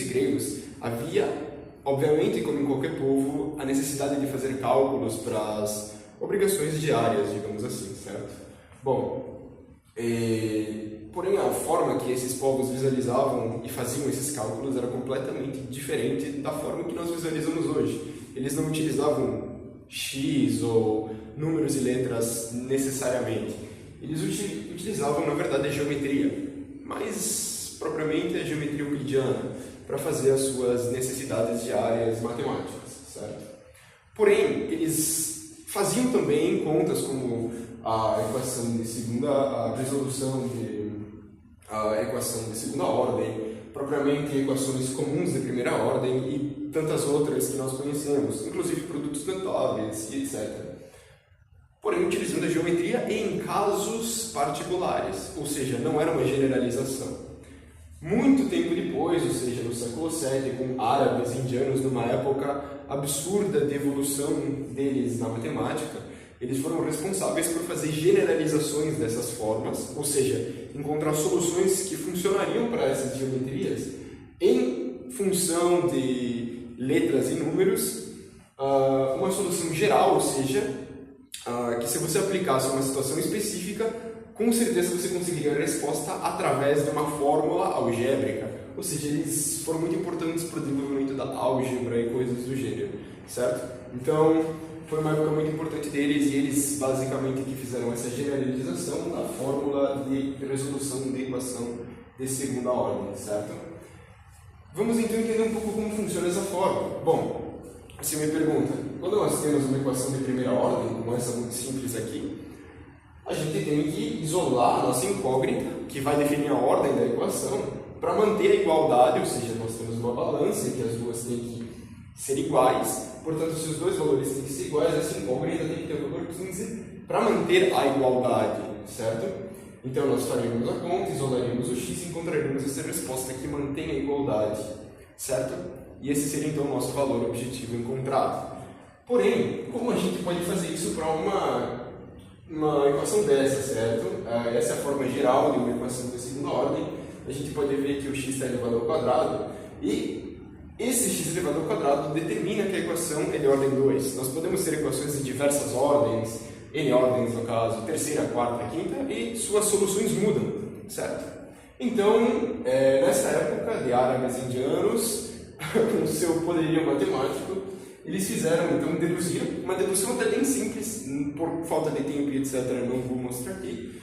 gregos, havia, obviamente, como em qualquer povo, a necessidade de fazer cálculos para as obrigações diárias, digamos assim, certo? Bom, porém a forma que esses povos visualizavam e faziam esses cálculos era completamente diferente da forma que nós visualizamos hoje. Eles não utilizavam X ou números e letras necessariamente. Eles utilizavam, na verdade, a geometria, mais propriamente a geometria euclidiana, para fazer as suas necessidades diárias matemáticas, certo? Porém, eles faziam também contas como a equação de segunda, a resolução a equação de segunda ordem, propriamente equações comuns de primeira ordem e tantas outras que nós conhecemos, inclusive produtos notáveis e etc. Porém, utilizando a geometria em casos particulares, ou seja, não era uma generalização. Muito tempo depois, ou seja, no século VII, com árabes e indianos, numa época absurda de evolução deles na matemática, eles foram responsáveis por fazer generalizações dessas formas, ou seja, encontrar soluções que funcionariam para essas geometrias em função de letras e números, uma solução geral, ou seja, que se você aplicasse uma situação específica, com certeza você conseguiria a resposta através de uma fórmula algébrica. Ou seja, eles foram muito importantes para o desenvolvimento da álgebra e coisas do gênero, certo? Então, foi uma época muito importante deles e eles basicamente que fizeram essa generalização da fórmula de resolução de equação de segunda ordem, certo? Vamos então entender um pouco como funciona essa fórmula. Bom, você me pergunta, quando nós temos uma equação de primeira ordem, como essa muito simples aqui, a gente tem que isolar a nossa incógnita, que vai definir a ordem da equação, para manter a igualdade, ou seja, nós temos uma balança em que as duas têm que ser iguais, portanto, se os dois valores têm que ser iguais, essa incógnita tem que ter o valor 15 para manter a igualdade, certo? Então, nós faríamos a conta, isolaríamos o x e encontraríamos essa resposta que mantém a igualdade, certo? E esse seria, então, o nosso valor objetivo encontrado. Porém, como a gente pode fazer isso para uma equação dessa, certo? Essa é a forma geral de uma equação de segunda ordem. A gente pode ver que o x está elevado ao quadrado e esse x elevado ao quadrado determina que a equação é de ordem 2. Nós podemos ter equações de diversas ordens, n ordens no caso, terceira, quarta, quinta, e suas soluções mudam, certo? Então, nessa época de árabes e indianos, com o seu poderio matemático, eles fizeram, então, uma dedução até bem simples, por falta de tempo e etc., não vou mostrar aqui,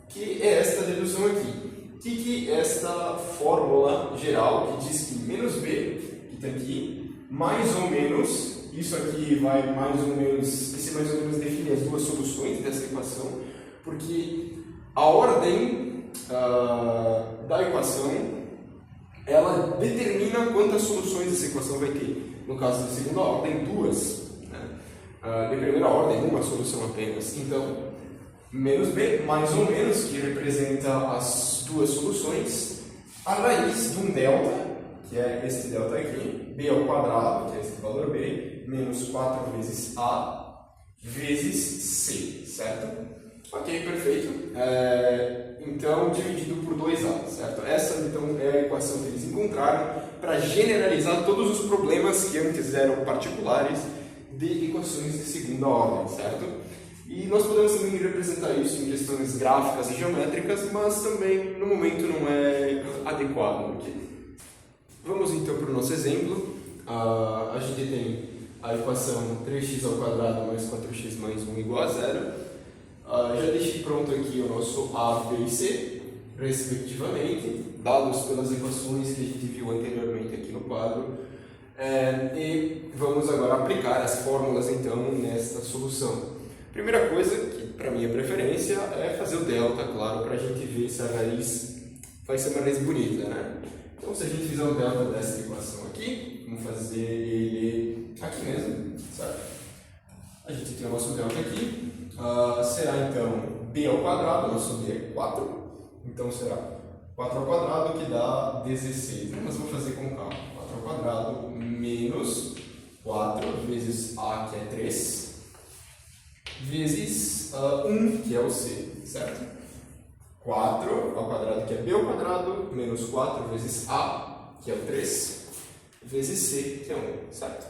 que é esta dedução aqui. Que é esta fórmula geral que diz que menos b, que está aqui, mais ou menos, isso aqui vai mais ou menos, esse mais ou menos define as duas soluções dessa equação, porque a ordem da equação, ela determina quantas soluções essa equação vai ter. No caso de segunda ordem, duas. Né? De primeira ordem, uma solução apenas. Então, menos b, mais ou menos, que representa as duas soluções, a raiz de um delta, que é este delta aqui, b ao quadrado, que é este valor b, menos 4 vezes a, vezes c, certo? Ok, perfeito. Então, dividido por 2a, certo? Essa, então, é a equação que eles encontraram para generalizar todos os problemas que antes eram particulares de equações de segunda ordem, certo? E nós podemos também representar isso em questões gráficas e geométricas, mas também, no momento, não é adequado. Okay? Vamos, então, para o nosso exemplo. A gente tem a equação 3x ao quadrado mais 4x mais 1 igual a 0. Já deixei pronto aqui o nosso A, B e C, respectivamente, dados pelas equações que a gente viu anteriormente aqui no quadro. E vamos agora aplicar as fórmulas, então, nesta solução. Primeira coisa, que para minha preferência, é fazer o delta, claro, para a gente ver se a raiz vai ser uma raiz bonita, né? Então, se a gente fizer o delta dessa equação aqui, vamos fazer ele aqui mesmo, certo? A gente tem o nosso delta aqui. Será então b ao quadrado, nosso b é 4, então será 4 ao quadrado que dá 16, mas vou fazer com calma, 4 ao quadrado menos 4 vezes a, que é 3, vezes 1, que é o c, certo? 4 ao quadrado, que é b ao quadrado, menos 4 vezes a, que é o 3, vezes C, que é 1, certo?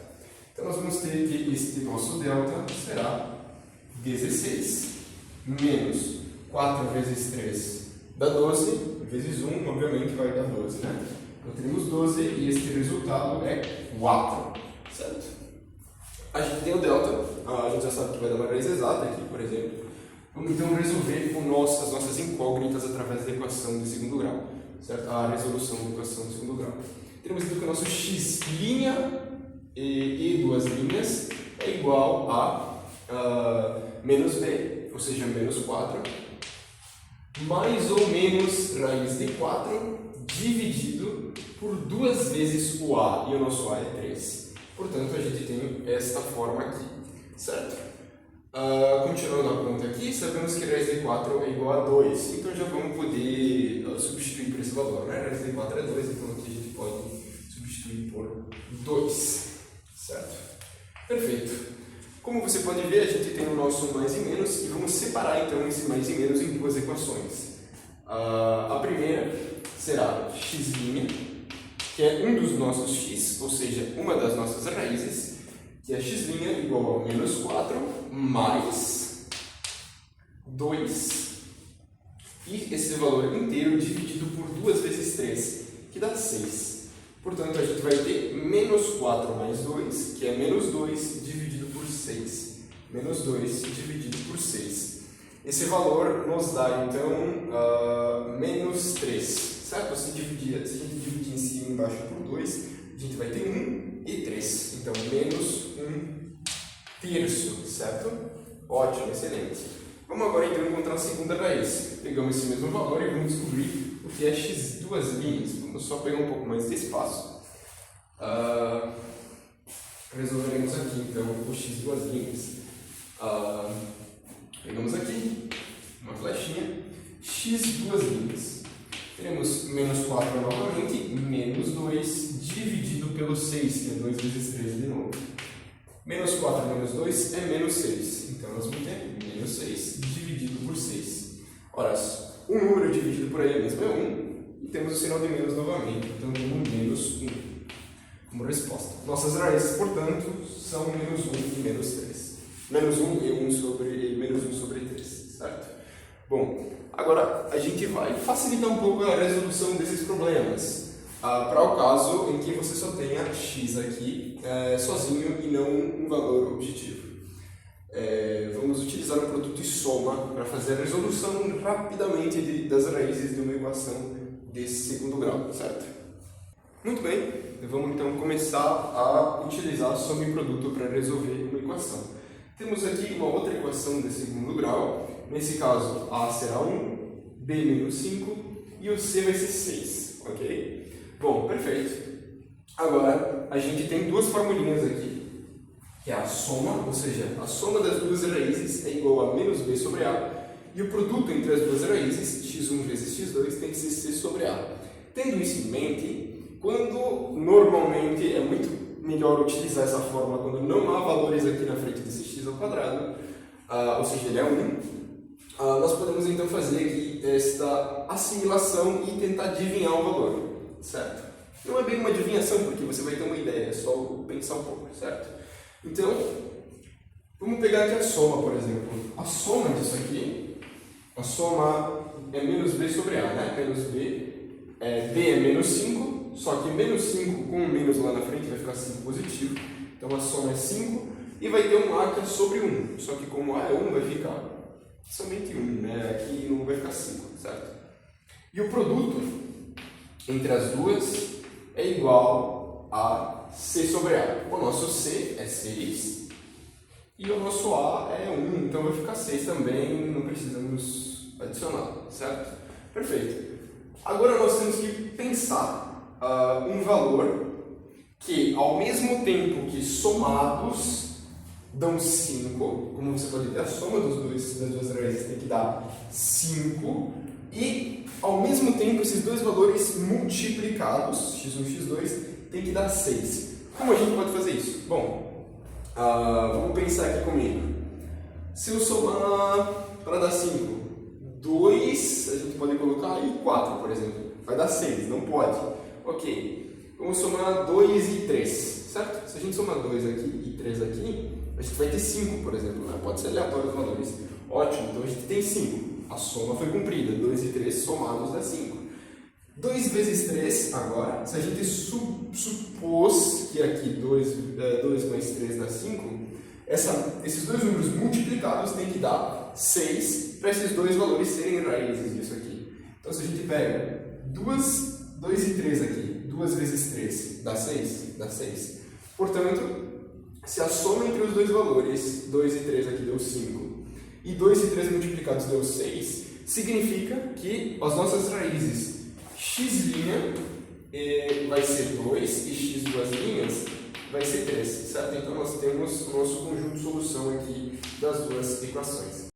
Então nós vamos ter que este nosso delta será 16 menos 4 vezes 3 dá 12, vezes 1, obviamente vai dar 12, né? Então teremos 12 e este resultado é 4, certo? A gente tem o delta, a gente já sabe que vai dar uma raiz exata aqui, por exemplo. Vamos então resolver as nossas incógnitas através da equação de segundo grau, certo? A resolução da equação de segundo grau. Teremos então que o nosso x' e duas linhas é igual a menos b, ou seja, menos 4, mais ou menos raiz de 4 dividido por 2 vezes o a, e o nosso a é 3. Portanto, a gente tem esta forma aqui, certo? Continuando a conta aqui, sabemos que raiz de 4 é igual a 2, então já vamos poder substituir por esse valor, né? Raiz de 4 é 2, então aqui a gente pode substituir por 2, certo? Perfeito. Como você pode ver, a gente tem o nosso mais e menos, e vamos separar então esse mais e menos em duas equações. A primeira será x', que é um dos nossos x, ou seja, uma das nossas raízes, que é x' igual a menos 4 mais 2, e esse valor inteiro dividido por 2 vezes 3, que dá 6. Portanto, a gente vai ter menos 4 mais 2, que é menos 2 dividido por 6. Menos 2 dividido por 6. Esse valor nos dá, então, menos 3. Certo? Se a gente dividir em cima e embaixo por 2, a gente vai ter 1 e 3. Então, menos 1 terço, certo? Ótimo, excelente. Vamos agora, então, encontrar a segunda raiz. Pegamos esse mesmo valor e vamos descobrir o que é x duas linhas. Vamos só pegar um pouco mais de espaço. Resolveremos aqui, então, o x duas linhas. Pegamos aqui uma flechinha, x duas linhas. Teremos menos 4 novamente, menos 2 dividido pelo 6, que é 2 vezes 3 de novo. Menos 4 menos 2 é menos 6. Então, nós vamos ter menos 6 dividido por 6. Ora, um número dividido por ele mesmo é 1. E temos o sinal de menos novamente. Então, temos menos 1 como resposta. Nossas raízes, portanto, são menos 1 e menos 3. Menos 1 e menos 1 sobre 3, certo? Bom, agora a gente vai facilitar um pouco a resolução desses problemas. Para o caso em que você só tenha x aqui sozinho e não um valor objetivo. Vamos utilizar o produto e soma para fazer a resolução rapidamente das raízes de uma equação desse segundo grau, certo? Muito bem, vamos então começar a utilizar soma e produto para resolver uma equação. Temos aqui uma outra equação de segundo grau. Nesse caso, a será 1, b menos 5 e o c vai ser 6, ok? Bom, perfeito. Agora, a gente tem duas formulinhas aqui, que é a soma, ou seja, a soma das duas raízes é igual a menos b sobre a, e o produto entre as duas raízes, x1 vezes x2, tem que ser c sobre a. Tendo isso em mente, quando normalmente é muito melhor utilizar essa fórmula quando não há valores aqui na frente desse x ao quadrado, ou seja, ele é 1, nós podemos então fazer aqui esta assimilação e tentar adivinhar o valor. Certo? Não é bem uma adivinhação, porque você vai ter uma ideia, é só pensar um pouco, certo? Então, vamos pegar aqui a soma, por exemplo. A soma disso aqui, a soma é menos b sobre a, né? Menos b, b é menos 5, só que menos 5 com um menos lá na frente vai ficar 5 positivo. Então a soma é 5 e vai ter um a que é sobre 1, só que como a é 1 vai ficar somente 1, né? Aqui não vai ficar 5, certo? E o produto entre as duas é igual a c sobre a. O nosso c é 6 e o nosso a é 1, então vai ficar 6 também, não precisamos adicionar, certo? Perfeito. Agora nós temos que pensar um valor que, ao mesmo tempo que somados dão 5, como você pode ver, a soma das duas raízes tem que dar 5, e ao mesmo tempo esses dois valores multiplicados, x1 e x2, tem que dar 6. Como a gente pode fazer isso? Bom, vamos pensar aqui comigo. Se eu somar para dar 5, 2, a gente pode colocar aí 4, por exemplo. Vai dar 6, não pode. Ok. Vamos somar 2 e 3, certo? Se a gente somar 2 aqui e 3 aqui, a gente vai ter 5, por exemplo, né? Pode ser aleatório os valores. Ótimo, então a gente tem 5. A soma foi cumprida, 2 e 3 somados dá 5. 2 vezes 3, agora, se a gente supôs que aqui 2 mais 3 dá 5, esses dois números multiplicados têm que dar 6 para esses dois valores serem raízes disso aqui. Então, se a gente pega 2 e 3 aqui, 2 vezes 3 dá 6? Dá 6. Portanto, se a soma entre os dois valores, 2 e 3 aqui deu 5, e 2 e 3 multiplicados deu 6, significa que as nossas raízes x' vai ser 2 e x duas linhas vai ser 3, certo? Então nós temos o nosso conjunto de solução aqui das duas equações.